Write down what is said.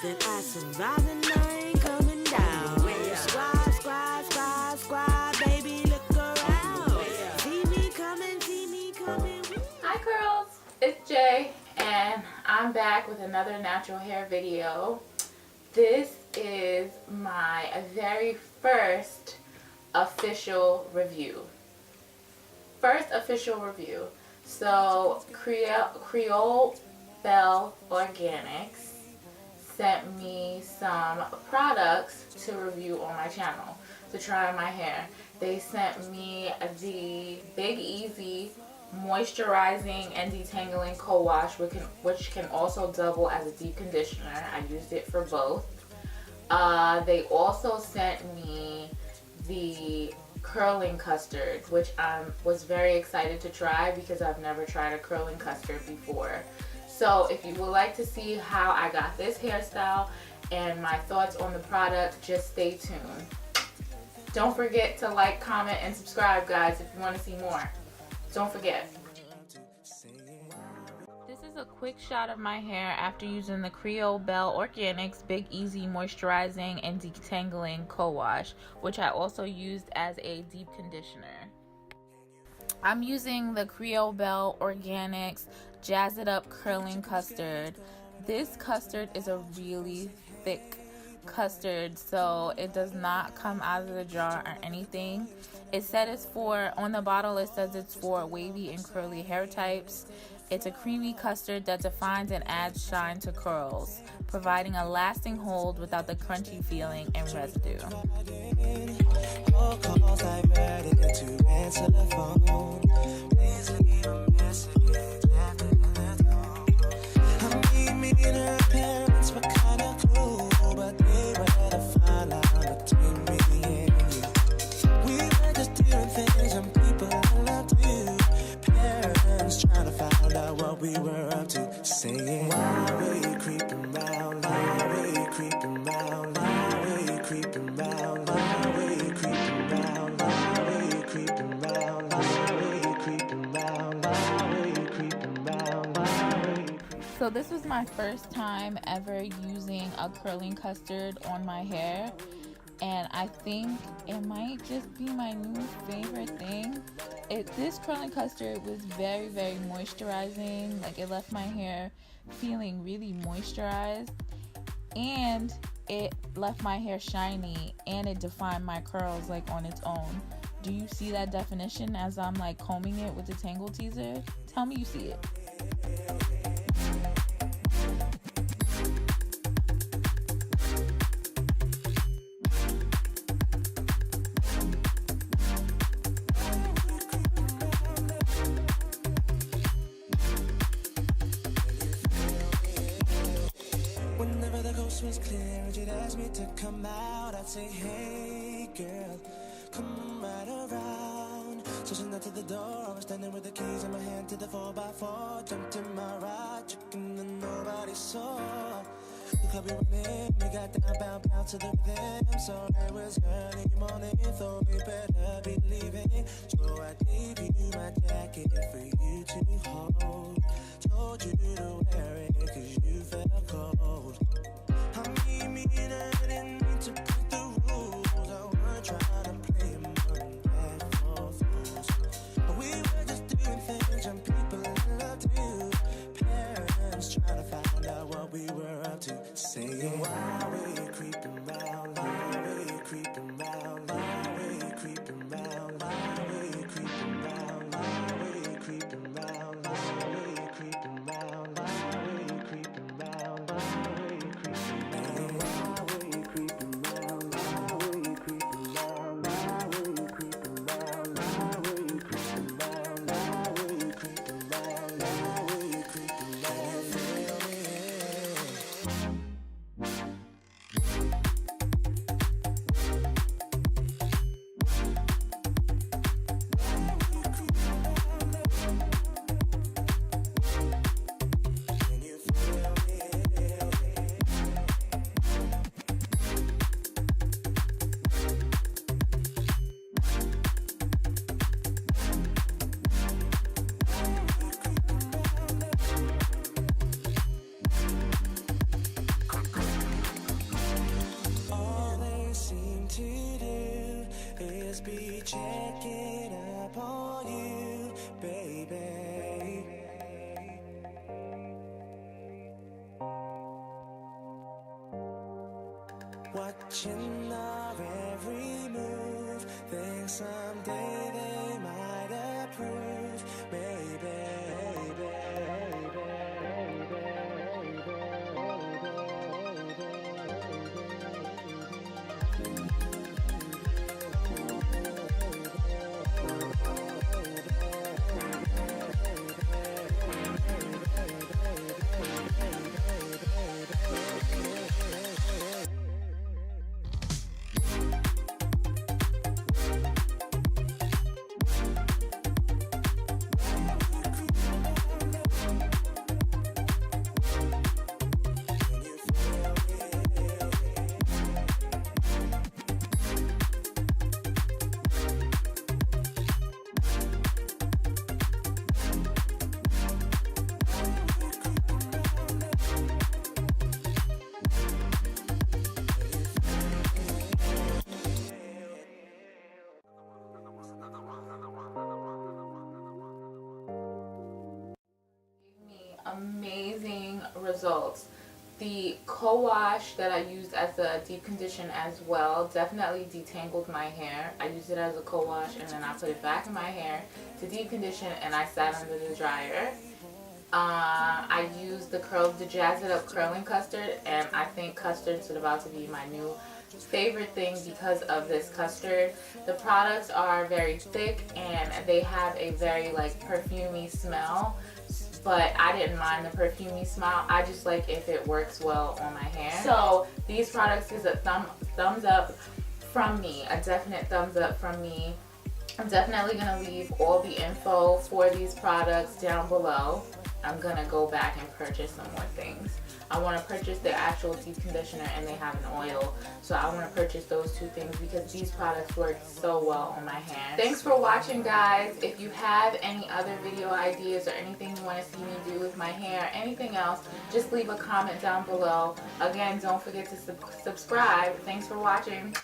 that I survived and I ain't coming down. Squad, squad, squad, squad, baby, look around. See me coming, see me coming. Hi curls, it's Jay and I'm back with another natural hair video. This is my very first official review. So CreoleBelle Organics sent me some products to review on my channel to try on my hair. They sent me the Big Easy Moisturizing and Detangling CoWash, which can also double as a deep conditioner. I used it for both. They also sent me the curling custard, which I was very excited to try because I've never tried a curling custard before. So if you would like to see how I got this hairstyle and my thoughts on the product, just stay tuned. Don't forget to like, comment, and subscribe, guys, if you want to see more. Don't forget. This is a quick shot of my hair after using the CreoleBelle Organics Big Easy Moisturizing and Detangling CoWash, which I also used as a deep conditioner. I'm using the CreoleBelle Organics Jazz It Up Curling Custard. This custard is a really thick custard, so it does not come out of the jar or anything. It said it's for, on the bottle it says it's for wavy and curly hair types. It's a creamy custard that defines and adds shine to curls, providing a lasting hold without the crunchy feeling and residue. We were up to singing. Why were you creeping round? Why were you creeping round? Why were you creeping round? Why were you creeping round? Why were you creeping round? Why were you creeping round? Why were you creeping round? So this was my first time ever using a curling custard on my hair, and I think it might just be my new favorite thing. This curling custard was very, very moisturizing. Like, it left my hair feeling really moisturized, and it left my hair shiny, and it defined my curls like on its own. Do you see that definition as I'm like combing it with the Tangle Teaser? Tell me you see it. Whenever the coast was clear and you'd ask me to come out, I'd say, hey girl, come right around. So she knocked to the door, I was standing with the keys in my hand to the 4x4. Jumped in my ride, chicken and nobody saw. The club we went in, we got down, bound to the rhythm. So it was early morning, thought we better be leaving. So I gave you my jacket for you to hold. Told you to wear it cause you felt cold. I mean, I didn't mean to break the rules. I wasn't trying to play among that for fools. But we were just doing things and people loved to. Parents trying to find out what we were up to. Saying, why were you creeping round? Why were you creeping round? Why were you creeping round? Why were you creeping round? Why were you creeping round? Why were you creeping round? Why were you creeping round? Why were you creeping round? Why were you creeping round? Why were you creeping round? Why were you creeping round? Why were you creeping round? Why were you creeping round? Why were you creeping round? check it up on you, baby. Watching our every move, think someday they might approve, Amazing results. The CoWash that I used as a deep condition as well definitely detangled my hair. I used it as a CoWash and then I put it back in my hair to deep condition and I sat under the dryer. I used the Jazz It Up curling custard, and I think Custard's about to be my new favorite thing because of this custard. The products are very thick and they have a very like perfumey smell, but I didn't mind the perfumey smell. I just like if it works well on my hair. So these products is a thumbs up from me, a definite thumbs up from me. I'm definitely gonna leave all the info for these products down below. I'm gonna go back and purchase some more things. I want to purchase the actual deep conditioner and they have an oil, so I want to purchase those two things because these products work so well on my hair. Thanks for watching, guys. If you have any other video ideas or anything you want to see me do with my hair, anything else, just leave a comment down below. Again, don't forget to subscribe. Thanks for watching.